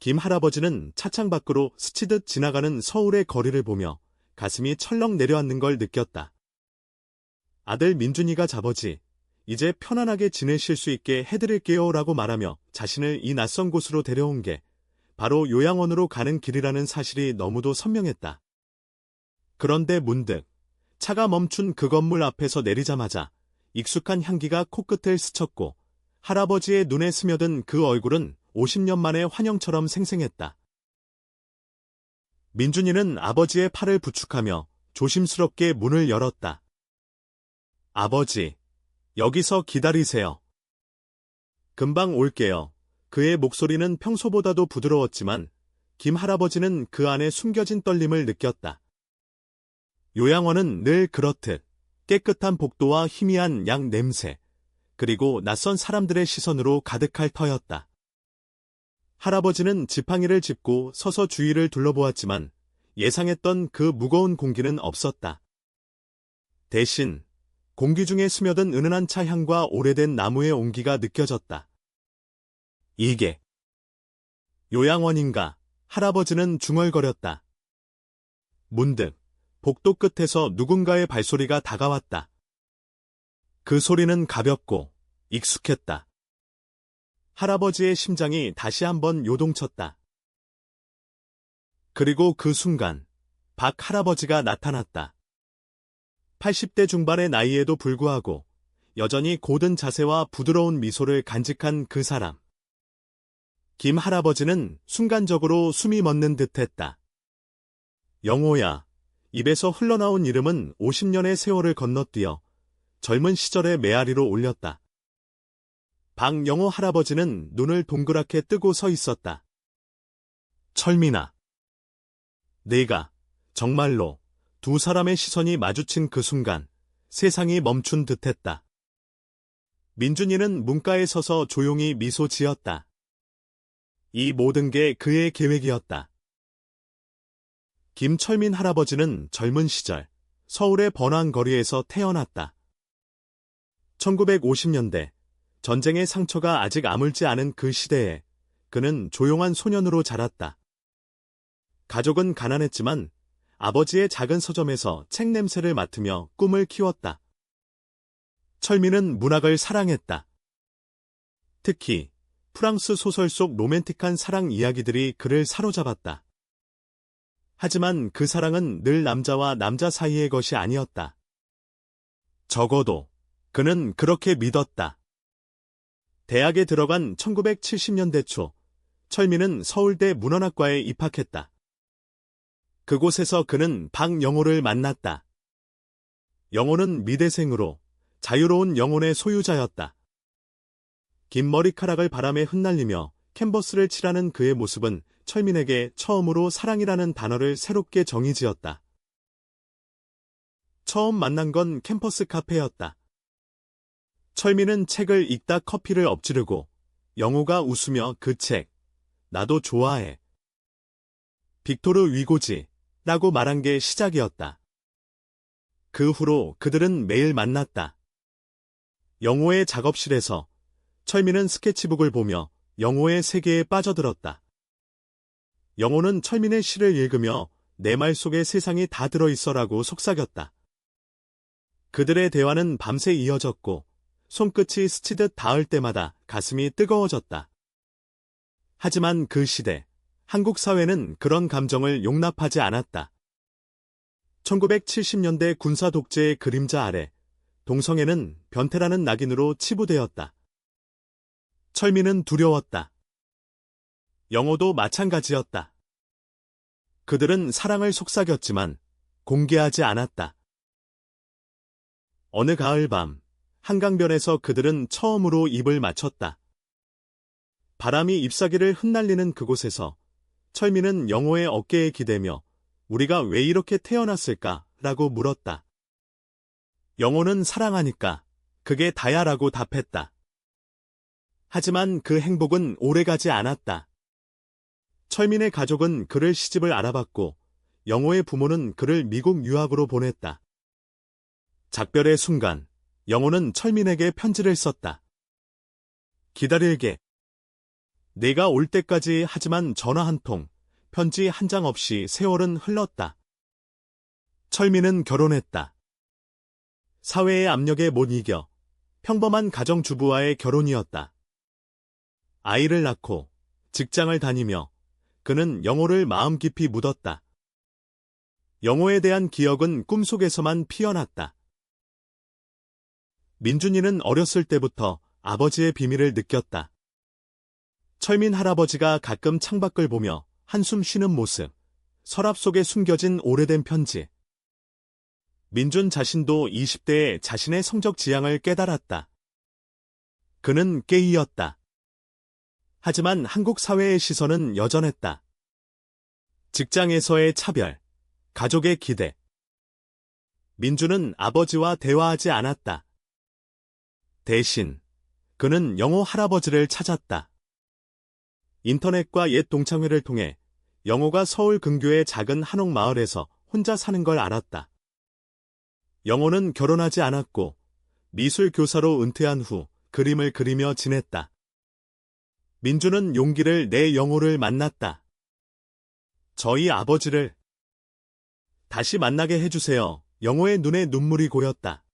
김 할아버지는 차창 밖으로 스치듯 지나가는 서울의 거리를 보며 가슴이 철렁 내려앉는 걸 느꼈다. 아들 민준이가 아버지, 이제 편안하게 지내실 수 있게 해드릴게요 라고 말하며 자신을 이 낯선 곳으로 데려온 게 바로 요양원으로 가는 길이라는 사실이 너무도 선명했다. 그런데 문득 차가 멈춘 그 건물 앞에서 내리자마자 익숙한 향기가 코끝을 스쳤고 할아버지의 눈에 스며든 그 얼굴은 50년 만의 환영처럼 생생했다. 민준이는 아버지의 팔을 부축하며 조심스럽게 문을 열었다. 아버지, 여기서 기다리세요. 금방 올게요. 그의 목소리는 평소보다도 부드러웠지만 김 할아버지는 그 안에 숨겨진 떨림을 느꼈다. 요양원은 늘 그렇듯 깨끗한 복도와 희미한 양 냄새, 그리고 낯선 사람들의 시선으로 가득할 터였다. 할아버지는 지팡이를 짚고 서서 주위를 둘러보았지만 예상했던 그 무거운 공기는 없었다. 대신 공기 중에 스며든 은은한 차 향과 오래된 나무의 온기가 느껴졌다. 이게 요양원인가? 할아버지는 중얼거렸다. 문득 복도 끝에서 누군가의 발소리가 다가왔다. 그 소리는 가볍고 익숙했다. 할아버지의 심장이 다시 한번 요동쳤다. 그리고 그 순간 박 할아버지가 나타났다. 80대 중반의 나이에도 불구하고 여전히 고든 자세와 부드러운 미소를 간직한 그 사람. 김 할아버지는 순간적으로 숨이 멎는 듯했다. 영호야. 입에서 흘러나온 이름은 50년의 세월을 건너뛰어 젊은 시절의 메아리로 올렸다. 박영호 할아버지는 눈을 동그랗게 뜨고 서 있었다. 철민아. 내가 정말로 두 사람의 시선이 마주친 그 순간 세상이 멈춘 듯했다. 민준이는 문가에 서서 조용히 미소 지었다. 이 모든 게 그의 계획이었다. 김철민 할아버지는 젊은 시절 서울의 번화한 거리에서 태어났다. 1950년대 전쟁의 상처가 아직 아물지 않은 그 시대에 그는 조용한 소년으로 자랐다. 가족은 가난했지만 아버지의 작은 서점에서 책 냄새를 맡으며 꿈을 키웠다. 철민은 문학을 사랑했다. 특히 프랑스 소설 속 로맨틱한 사랑 이야기들이 그를 사로잡았다. 하지만 그 사랑은 늘 남자와 남자 사이의 것이 아니었다. 적어도 그는 그렇게 믿었다. 대학에 들어간 1970년대 초, 철민은 서울대 문헌학과에 입학했다. 그곳에서 그는 박영호를 만났다. 영호는 미대생으로 자유로운 영혼의 소유자였다. 긴 머리카락을 바람에 흩날리며 캔버스를 칠하는 그의 모습은 철민에게 처음으로 사랑이라는 단어를 새롭게 정의지었다. 처음 만난 건 캠퍼스 카페였다. 철민은 책을 읽다 커피를 엎지르고 영호가 웃으며 그 책, 나도 좋아해. 빅토르 위고지 라고 말한 게 시작이었다. 그 후로 그들은 매일 만났다. 영호의 작업실에서 철민은 스케치북을 보며 영호의 세계에 빠져들었다. 영호는 철민의 시를 읽으며 내 말 속에 세상이 다 들어있어라고 속삭였다. 그들의 대화는 밤새 이어졌고 손끝이 스치듯 닿을 때마다 가슴이 뜨거워졌다. 하지만 그 시대, 한국 사회는 그런 감정을 용납하지 않았다. 1970년대 군사 독재의 그림자 아래 동성애는 변태라는 낙인으로 치부되었다. 철민은 두려웠다. 영호도 마찬가지였다. 그들은 사랑을 속삭였지만 공개하지 않았다. 어느 가을 밤, 한강변에서 그들은 처음으로 입을 맞췄다. 바람이 잎사귀를 흩날리는 그곳에서 철민은 영호의 어깨에 기대며 우리가 왜 이렇게 태어났을까? 라고 물었다. 영호는 사랑하니까 그게 다야라고 답했다. 하지만 그 행복은 오래가지 않았다. 철민의 가족은 그를 시집을 알아봤고 영호의 부모는 그를 미국 유학으로 보냈다. 작별의 순간 영호는 철민에게 편지를 썼다. 기다릴게. 내가 올 때까지 하지만 전화 한 통, 편지 한 장 없이 세월은 흘렀다. 철민은 결혼했다. 사회의 압력에 못 이겨 평범한 가정주부와의 결혼이었다. 아이를 낳고 직장을 다니며 그는 영호를 마음 깊이 묻었다. 영호에 대한 기억은 꿈속에서만 피어났다. 민준이는 어렸을 때부터 아버지의 비밀을 느꼈다. 철민 할아버지가 가끔 창밖을 보며 한숨 쉬는 모습, 서랍 속에 숨겨진 오래된 편지. 민준 자신도 20대에 자신의 성적 지향을 깨달았다. 그는 게이였다. 하지만 한국 사회의 시선은 여전했다. 직장에서의 차별, 가족의 기대. 민준은 아버지와 대화하지 않았다. 대신 그는 영호 할아버지를 찾았다. 인터넷과 옛 동창회를 통해 영호가 서울 근교의 작은 한옥 마을에서 혼자 사는 걸 알았다. 영호는 결혼하지 않았고 미술 교사로 은퇴한 후 그림을 그리며 지냈다. 민준은 용기를 내 영호를 만났다. 저희 아버지를 다시 만나게 해주세요. 영호의 눈에 눈물이 고였다.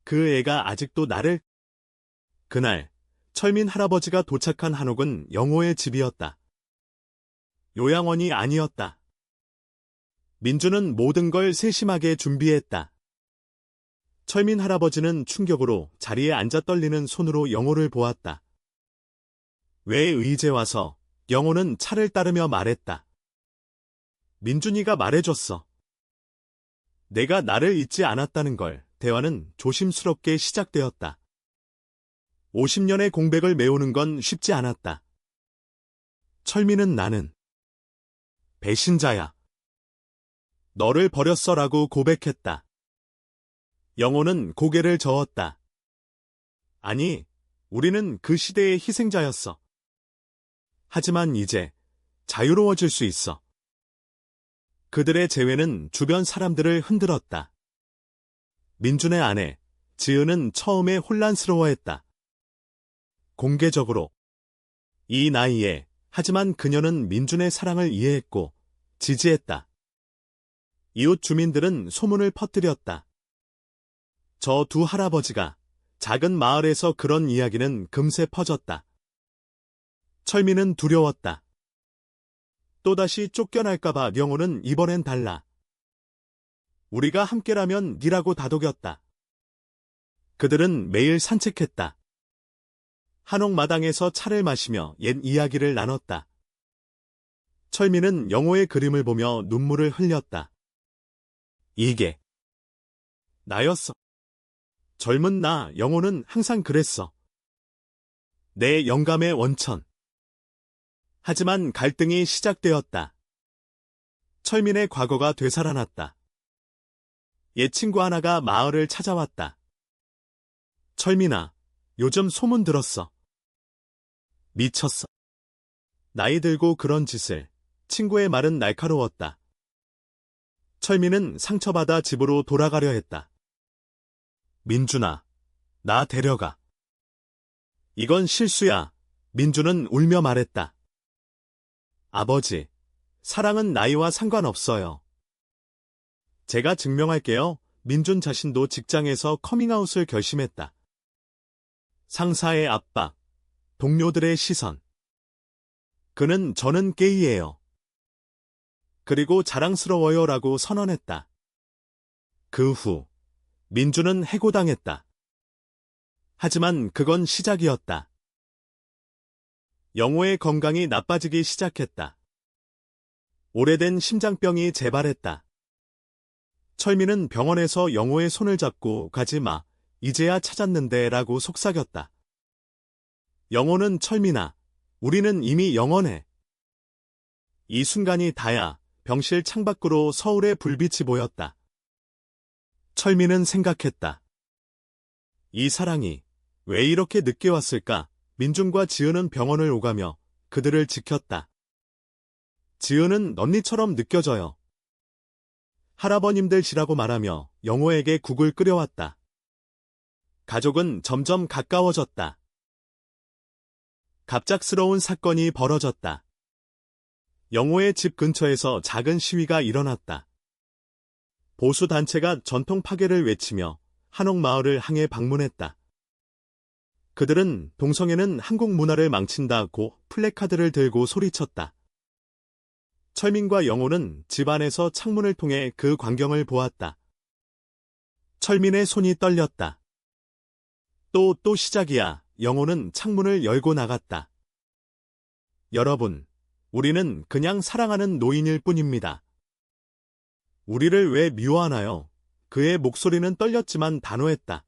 그 애가 아직도 나를... 그날 철민 할아버지가 도착한 한옥은 영호의 집이었다. 요양원이 아니었다. 민준은 모든 걸 세심하게 준비했다. 철민 할아버지는 충격으로 자리에 앉아 떨리는 손으로 영호를 보았다. 왜 이제 와서? 영호는 차를 따르며 말했다. 민준이가 말해줬어. 내가 나를 잊지 않았다는 걸. 대화는 조심스럽게 시작되었다. 50년의 공백을 메우는 건 쉽지 않았다. 철민은 나는 배신자야. 너를 버렸어라고 고백했다. 영호는 고개를 저었다. 아니, 우리는 그 시대의 희생자였어. 하지만 이제 자유로워질 수 있어. 그들의 재회는 주변 사람들을 흔들었다. 민준의 아내, 지은은 처음에 혼란스러워했다. 공개적으로. 이 나이에, 하지만 그녀는 민준의 사랑을 이해했고 지지했다. 이웃 주민들은 소문을 퍼뜨렸다. 저 두 할아버지가 작은 마을에서 그런 이야기는 금세 퍼졌다. 철민은 두려웠다. 또다시 쫓겨날까봐 영호는 이번엔 달라. 우리가 함께라면 니라고 다독였다. 그들은 매일 산책했다. 한옥 마당에서 차를 마시며 옛 이야기를 나눴다. 철민은 영호의 그림을 보며 눈물을 흘렸다. 이게 나였어. 젊은 나, 영호는 항상 그랬어. 내 영감의 원천. 하지만 갈등이 시작되었다. 철민의 과거가 되살아났다. 옛 친구 하나가 마을을 찾아왔다. 철민아, 요즘 소문 들었어. 미쳤어. 나이 들고 그런 짓을. 친구의 말은 날카로웠다. 철민은 상처받아 집으로 돌아가려 했다. 민준아, 나 데려가. 이건 실수야. 민준은 울며 말했다. 아버지, 사랑은 나이와 상관없어요. 제가 증명할게요. 민준 자신도 직장에서 커밍아웃을 결심했다. 상사의 압박, 동료들의 시선. 그는 저는 게이예요. 그리고 자랑스러워요 라고 선언했다. 그 후 민준은 해고당했다. 하지만 그건 시작이었다. 영호의 건강이 나빠지기 시작했다. 오래된 심장병이 재발했다. 철민은 병원에서 영호의 손을 잡고 가지 마, 이제야 찾았는데 라고 속삭였다. 영호는 철민아, 우리는 이미 영원해. 이 순간이 다야. 병실 창밖으로 서울의 불빛이 보였다. 철민은 생각했다. 이 사랑이 왜 이렇게 늦게 왔을까? 민준과 지은은 병원을 오가며 그들을 지켰다. 지은은 언니처럼 느껴져요. 할아버님들이라고 말하며 영호에게 국을 끓여왔다. 가족은 점점 가까워졌다. 갑작스러운 사건이 벌어졌다. 영호의 집 근처에서 작은 시위가 일어났다. 보수 단체가 전통 파괴를 외치며 한옥마을을 향해 방문했다. 그들은 동성애는 한국 문화를 망친다고 플래카드를 들고 소리쳤다. 철민과 영호는 집 안에서 창문을 통해 그 광경을 보았다. 철민의 손이 떨렸다. 또 시작이야. 영호는 창문을 열고 나갔다. 여러분, 우리는 그냥 사랑하는 노인일 뿐입니다. 우리를 왜 미워하나요? 그의 목소리는 떨렸지만 단호했다.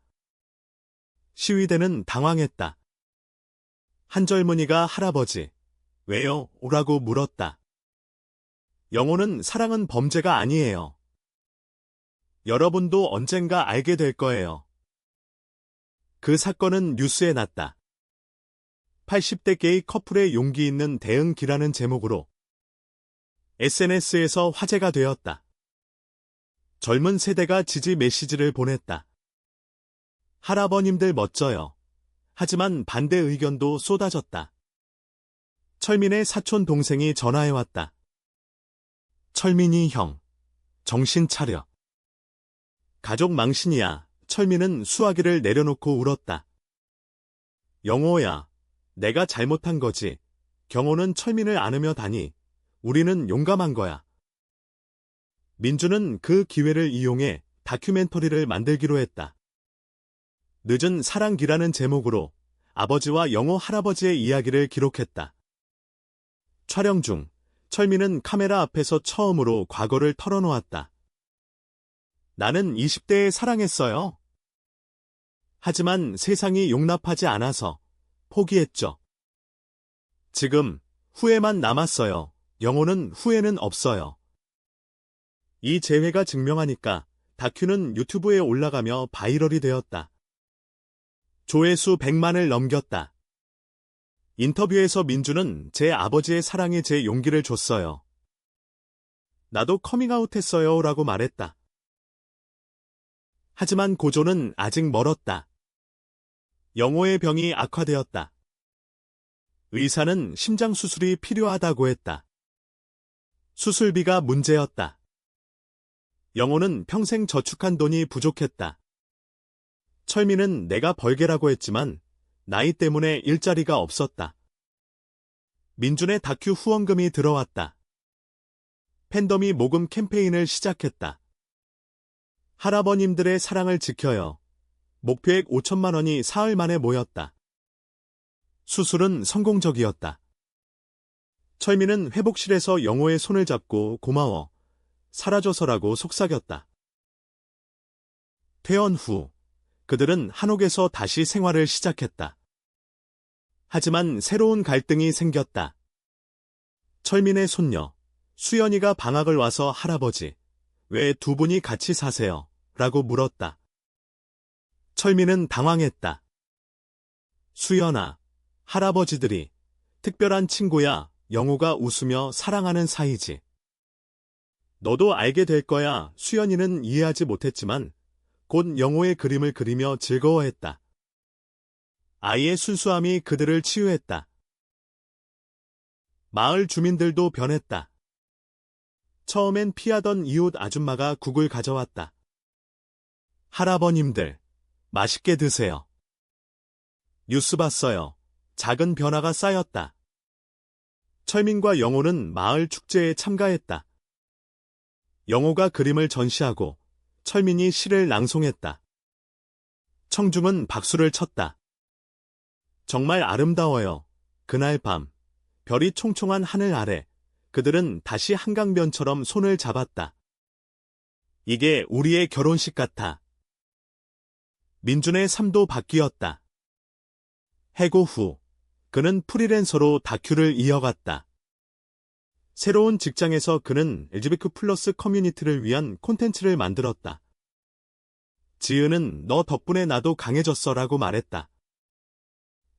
시위대는 당황했다. 한 젊은이가 할아버지, 왜요? 오라고 물었다. 영호는 사랑은 범죄가 아니에요. 여러분도 언젠가 알게 될 거예요. 그 사건은 뉴스에 났다. 80대 게이 커플의 용기 있는 대응기라는 제목으로 SNS에서 화제가 되었다. 젊은 세대가 지지 메시지를 보냈다. 할아버님들 멋져요. 하지만 반대 의견도 쏟아졌다. 철민의 사촌 동생이 전화해왔다. 철민이 형, 정신 차려. 가족 망신이야. 철민은 수화기를 내려놓고 울었다. 영호야, 내가 잘못한 거지. 경호는 철민을 안으며 다니. 우리는 용감한 거야. 민주는 그 기회를 이용해 다큐멘터리를 만들기로 했다. 늦은 사랑기라는 제목으로 아버지와 영호 할아버지의 이야기를 기록했다. 촬영 중 철민은 카메라 앞에서 처음으로 과거를 털어놓았다. 나는 20대에 사랑했어요. 하지만 세상이 용납하지 않아서 포기했죠. 지금 후회만 남았어요. 영호는 후회는 없어요. 이 재회가 증명하니까 다큐는 유튜브에 올라가며 바이럴이 되었다. 조회수 100만을 넘겼다. 인터뷰에서 민주는 제 아버지의 사랑이 제 용기를 줬어요. 나도 커밍아웃 했어요 라고 말했다. 하지만 고조는 아직 멀었다. 영호의 병이 악화되었다. 의사는 심장 수술이 필요하다고 했다. 수술비가 문제였다. 영호는 평생 저축한 돈이 부족했다. 철민은 내가 벌게라고 했지만 나이 때문에 일자리가 없었다. 민준의 다큐 후원금이 들어왔다. 팬덤이 모금 캠페인을 시작했다. 할아버님들의 사랑을 지켜요. 목표액 5천만 원이 사흘 만에 모였다. 수술은 성공적이었다. 철민은 회복실에서 영호의 손을 잡고 고마워, 사라져서라고 속삭였다. 퇴원 후 그들은 한옥에서 다시 생활을 시작했다. 하지만 새로운 갈등이 생겼다. 철민의 손녀, 수연이가 방학을 와서 할아버지, 왜 두 분이 같이 사세요? 라고 물었다. 철민은 당황했다. 수연아, 할아버지들이 특별한 친구야. 영호가 웃으며 사랑하는 사이지. 너도 알게 될 거야. 수연이는 이해하지 못했지만 곧 영호의 그림을 그리며 즐거워했다. 아이의 순수함이 그들을 치유했다. 마을 주민들도 변했다. 처음엔 피하던 이웃 아줌마가 국을 가져왔다. 할아버님들, 맛있게 드세요. 뉴스 봤어요. 작은 변화가 쌓였다. 철민과 영호는 마을 축제에 참가했다. 영호가 그림을 전시하고 철민이 시를 낭송했다. 청중은 박수를 쳤다. 정말 아름다워요. 그날 밤, 별이 총총한 하늘 아래 그들은 다시 한강변처럼 손을 잡았다. 이게 우리의 결혼식 같아. 민준의 삶도 바뀌었다. 해고 후 그는 프리랜서로 다큐를 이어갔다. 새로운 직장에서 그는 LGBT+ 커뮤니티를 위한 콘텐츠를 만들었다. 지은은 너 덕분에 나도 강해졌어라고 말했다.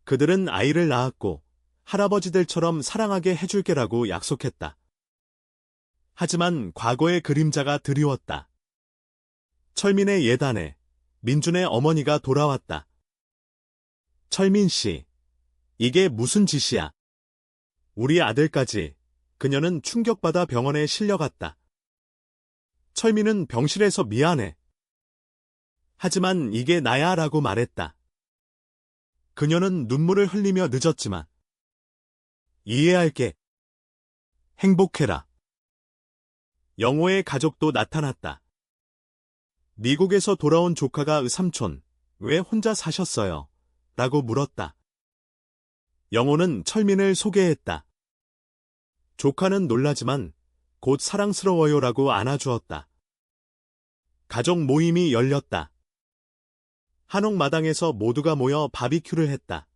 그들은 아이를 낳았고 할아버지들처럼 사랑하게 해줄게라고 약속했다. 하지만 과거의 그림자가 드리웠다. 철민의 예단에 민준의 어머니가 돌아왔다. 철민 씨, 이게 무슨 짓이야? 우리 아들까지. 그녀는 충격받아 병원에 실려갔다. 철민은 병실에서 미안해. 하지만 이게 나야 라고 말했다. 그녀는 눈물을 흘리며 늦었지만 이해할게. 행복해라. 영호의 가족도 나타났다. 미국에서 돌아온 조카가 삼촌, 왜 혼자 사셨어요? 라고 물었다. 영호는 철민을 소개했다. 조카는 놀라지만 곧 사랑스러워요라고 안아주었다. 가족 모임이 열렸다. 한옥마당에서 모두가 모여 바비큐를 했다.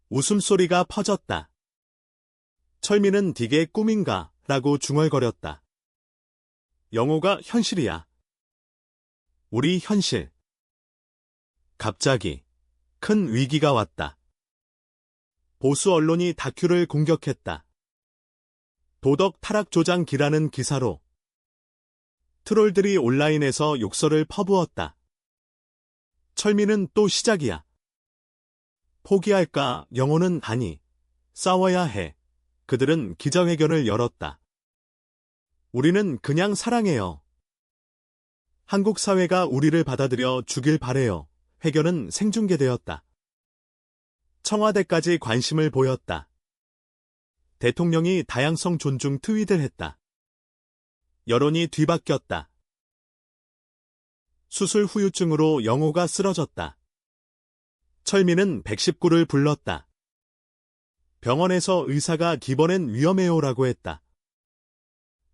웃음소리가 퍼졌다. 철민은 디게 꿈인가? 라고 중얼거렸다. 영호가 현실이야. 우리 현실. 갑자기 큰 위기가 왔다. 보수 언론이 다큐를 공격했다. 도덕 타락 조장기라는 기사로 트롤들이 온라인에서 욕설을 퍼부었다. 철민은 또 시작이야. 포기할까? 영호는 아니. 싸워야 해. 그들은 기자회견을 열었다. 우리는 그냥 사랑해요. 한국 사회가 우리를 받아들여 주길 바래요. 회견은 생중계되었다. 청와대까지 관심을 보였다. 대통령이 다양성 존중 트윗을 했다. 여론이 뒤바뀌었다. 수술 후유증으로 영호가 쓰러졌다. 철민은 119를 불렀다. 병원에서 의사가 기번엔 위험해요라고 했다.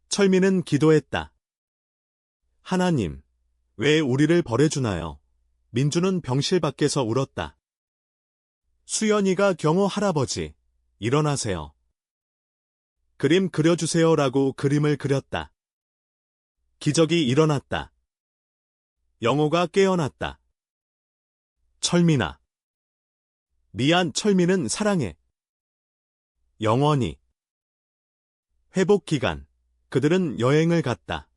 철민은 기도했다. 하나님, 왜 우리를 벌해주나요? 민주는 병실 밖에서 울었다. 수연이가 경호 할아버지, 일어나세요. 그림 그려주세요라고 그림을 그렸다. 기적이 일어났다. 영호가 깨어났다. 철민아. 미안. 철민은 사랑해. 영원히. 회복 기간. 그들은 여행을 갔다.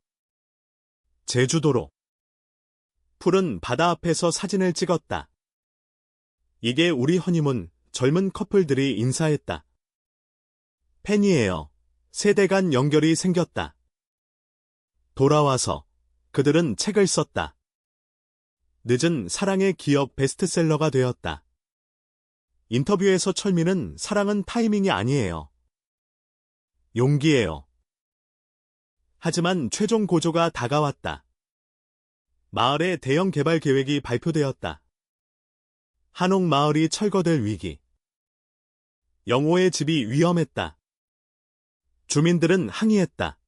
제주도로. 푸른 바다 앞에서 사진을 찍었다. 이게 우리 허니문. 젊은 커플들이 인사했다. 팬이에요. 세대 간 연결이 생겼다. 돌아와서 그들은 책을 썼다. 늦은 사랑의 기억 베스트셀러가 되었다. 인터뷰에서 철민은 사랑은 타이밍이 아니에요. 용기예요. 하지만 최종 고조가 다가왔다. 마을의 대형 개발 계획이 발표되었다. 한옥 마을이 철거될 위기. 영호의 집이 위험했다. 주민들은 항의했다.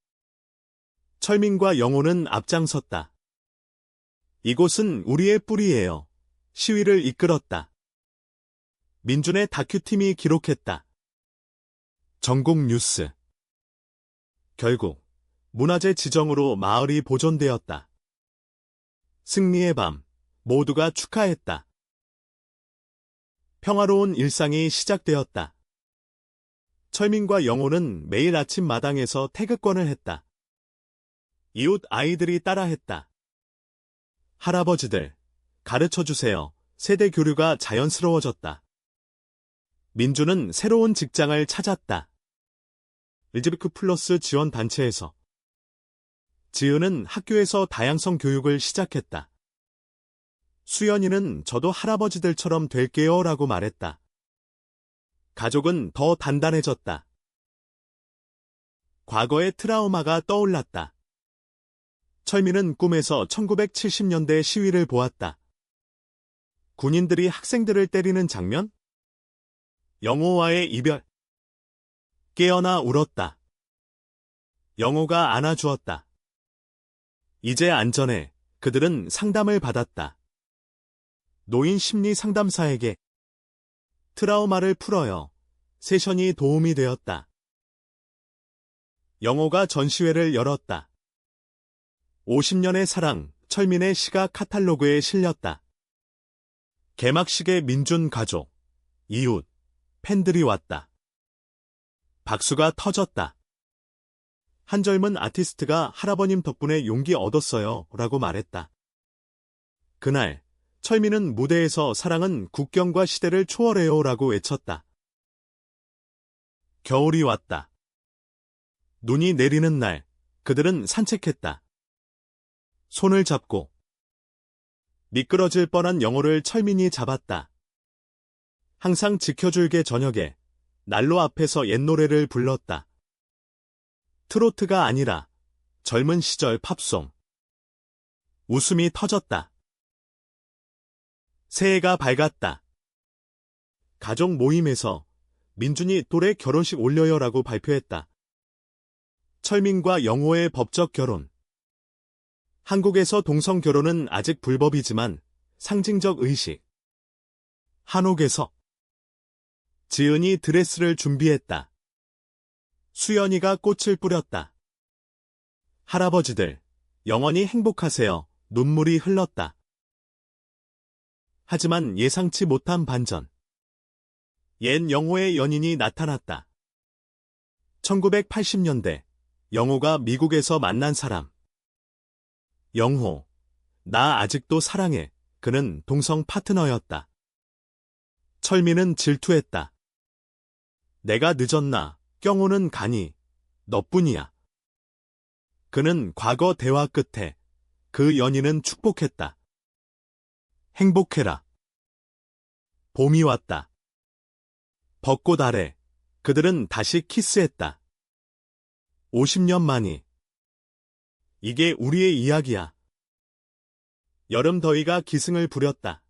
철민과 영호는 앞장섰다. 이곳은 우리의 뿌리예요. 시위를 이끌었다. 민준의 다큐팀이 기록했다. 전국 뉴스. 결국 문화재 지정으로 마을이 보존되었다. 승리의 밤, 모두가 축하했다. 평화로운 일상이 시작되었다. 철민과 영호는 매일 아침 마당에서 태극권을 했다. 이웃 아이들이 따라했다. 할아버지들, 가르쳐주세요. 세대 교류가 자연스러워졌다. 민주는 새로운 직장을 찾았다. LGBTQ 플러스 지원 단체에서. 지은은 학교에서 다양성 교육을 시작했다. 수연이는 저도 할아버지들처럼 될게요 라고 말했다. 가족은 더 단단해졌다. 과거의 트라우마가 떠올랐다. 철민은 꿈에서 1970년대 시위를 보았다. 군인들이 학생들을 때리는 장면? 영호와의 이별. 깨어나 울었다. 영호가 안아주었다. 이제 안전해. 그들은 상담을 받았다. 노인 심리 상담사에게 트라우마를 풀어요. 세션이 도움이 되었다. 영호가 전시회를 열었다. 50년의 사랑, 철민의 시각 카탈로그에 실렸다. 개막식에 민준 가족, 이웃, 팬들이 왔다. 박수가 터졌다. 한 젊은 아티스트가 할아버님 덕분에 용기 얻었어요 라고 말했다. 그날 철민은 무대에서 사랑은 국경과 시대를 초월해요라고 외쳤다. 겨울이 왔다. 눈이 내리는 날, 그들은 산책했다. 손을 잡고 미끄러질 뻔한 영호를 철민이 잡았다. 항상 지켜줄게 저녁에 난로 앞에서 옛 노래를 불렀다. 트로트가 아니라 젊은 시절 팝송. 웃음이 터졌다. 새해가 밝았다. 가족 모임에서 민준이 또래 결혼식 올려요라고 발표했다. 철민과 영호의 법적 결혼. 한국에서 동성 결혼은 아직 불법이지만 상징적 의식. 한옥에서 지은이 드레스를 준비했다. 수연이가 꽃을 뿌렸다. 할아버지들, 영원히 행복하세요. 눈물이 흘렀다. 하지만 예상치 못한 반전. 옛 영호의 연인이 나타났다. 1980년대, 영호가 미국에서 만난 사람. 영호, 나 아직도 사랑해. 그는 동성 파트너였다. 철민은 질투했다. 내가 늦었나, 경호는 가니, 너뿐이야. 그는 과거 대화 끝에 그 연인은 축복했다. 행복해라. 봄이 왔다. 벚꽃 아래 그들은 다시 키스했다. 50년 만이. 이게 우리의 이야기야. 여름 더위가 기승을 부렸다.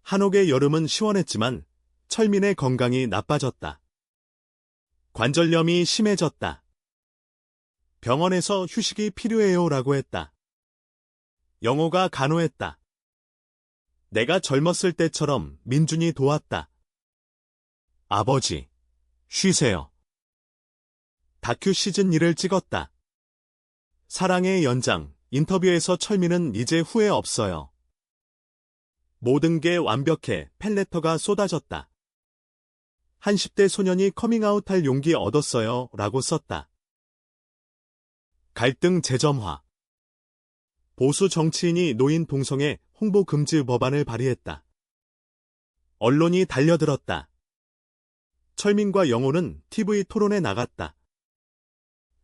한옥의 여름은 시원했지만 철민의 건강이 나빠졌다. 관절염이 심해졌다. 병원에서 휴식이 필요해요라고 했다. 영호가 간호했다. 내가 젊었을 때처럼 민준이 도왔다. 아버지, 쉬세요. 다큐 시즌 1을 찍었다. 사랑의 연장, 인터뷰에서 철민은 이제 후회 없어요. 모든 게 완벽해. 팬레터가 쏟아졌다. 한 10대 소년이 커밍아웃할 용기 얻었어요. 라고 썼다. 갈등 재점화. 보수 정치인이 노인 동성애 홍보 금지 법안을 발의했다. 언론이 달려들었다. 철민과 영호는 TV 토론에 나갔다.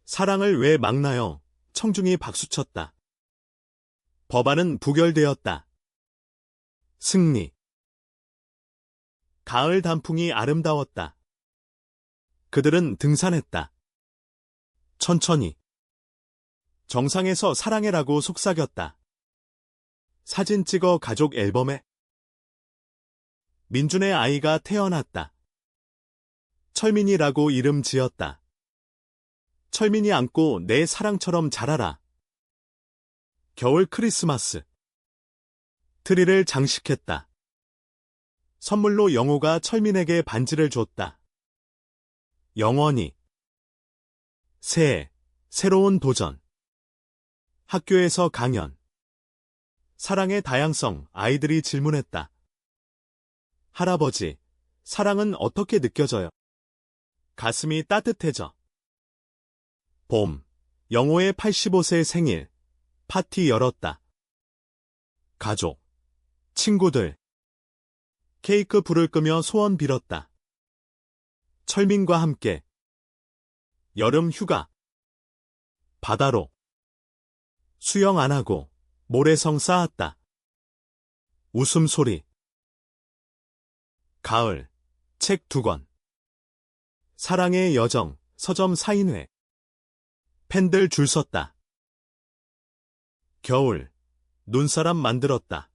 사랑을 왜 막나요? 청중이 박수쳤다. 법안은 부결되었다. 승리. 가을 단풍이 아름다웠다. 그들은 등산했다. 천천히. 정상에서 사랑해라고 속삭였다. 사진 찍어 가족 앨범에. 민준의 아이가 태어났다. 철민이라고 이름 지었다. 철민이 안고 내 사랑처럼 자라라. 겨울 크리스마스. 트리를 장식했다. 선물로 영호가 철민에게 반지를 줬다. 영원히. 새해, 새로운 도전. 학교에서 강연. 사랑의 다양성, 아이들이 질문했다. 할아버지, 사랑은 어떻게 느껴져요? 가슴이 따뜻해져. 봄, 영호의 85세 생일, 파티 열었다. 가족, 친구들. 케이크 불을 끄며 소원 빌었다. 철민과 함께. 여름 휴가. 바다로. 수영 안 하고 모래성 쌓았다. 웃음소리. 가을, 책 2권. 사랑의 여정, 서점 사인회. 팬들 줄 섰다. 겨울, 눈사람 만들었다.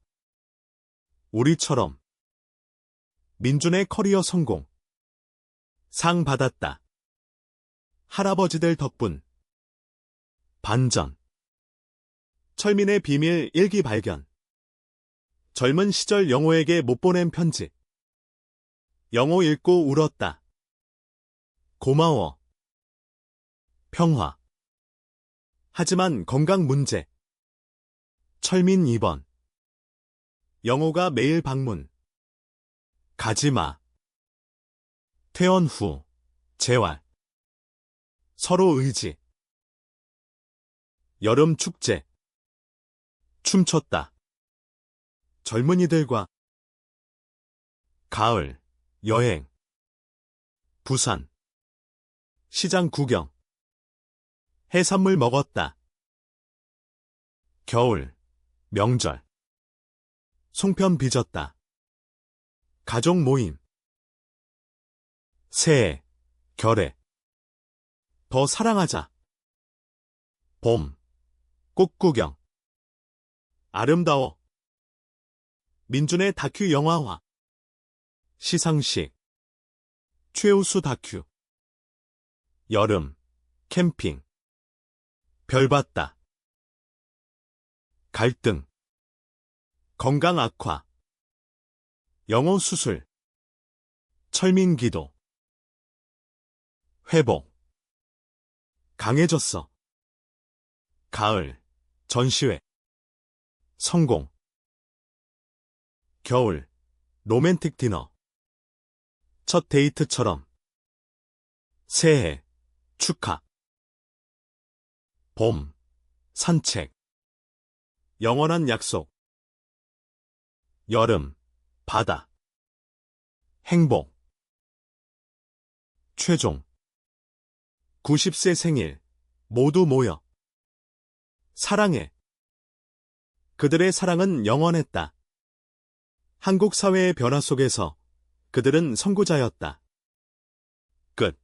우리처럼. 민준의 커리어 성공. 상 받았다. 할아버지들 덕분. 반전. 철민의 비밀 일기 발견. 젊은 시절 영호에게 못 보낸 편지. 영호 읽고 울었다. 고마워. 평화. 하지만 건강 문제. 철민 2번. 영호가 매일 방문. 가지마. 퇴원 후. 재활. 서로 의지. 여름 축제. 춤췄다. 젊은이들과 가을, 여행, 부산, 시장 구경, 해산물 먹었다. 겨울, 명절, 송편 빚었다. 가족 모임, 새해, 결해, 더 사랑하자. 봄, 꽃 구경, 아름다워. 민준의 다큐 영화화, 시상식, 최우수 다큐, 여름, 캠핑, 별봤다. 갈등, 건강 악화, 영어 수술, 철민 기도, 회복, 강해졌어. 가을, 전시회, 성공. 겨울, 로맨틱 디너, 첫 데이트처럼. 새해, 축하. 봄, 산책, 영원한 약속. 여름, 바다, 행복. 최종, 90세 생일, 모두 모여. 사랑해. 그들의 사랑은 영원했다. 한국 사회의 변화 속에서 그들은 선구자였다. 끝.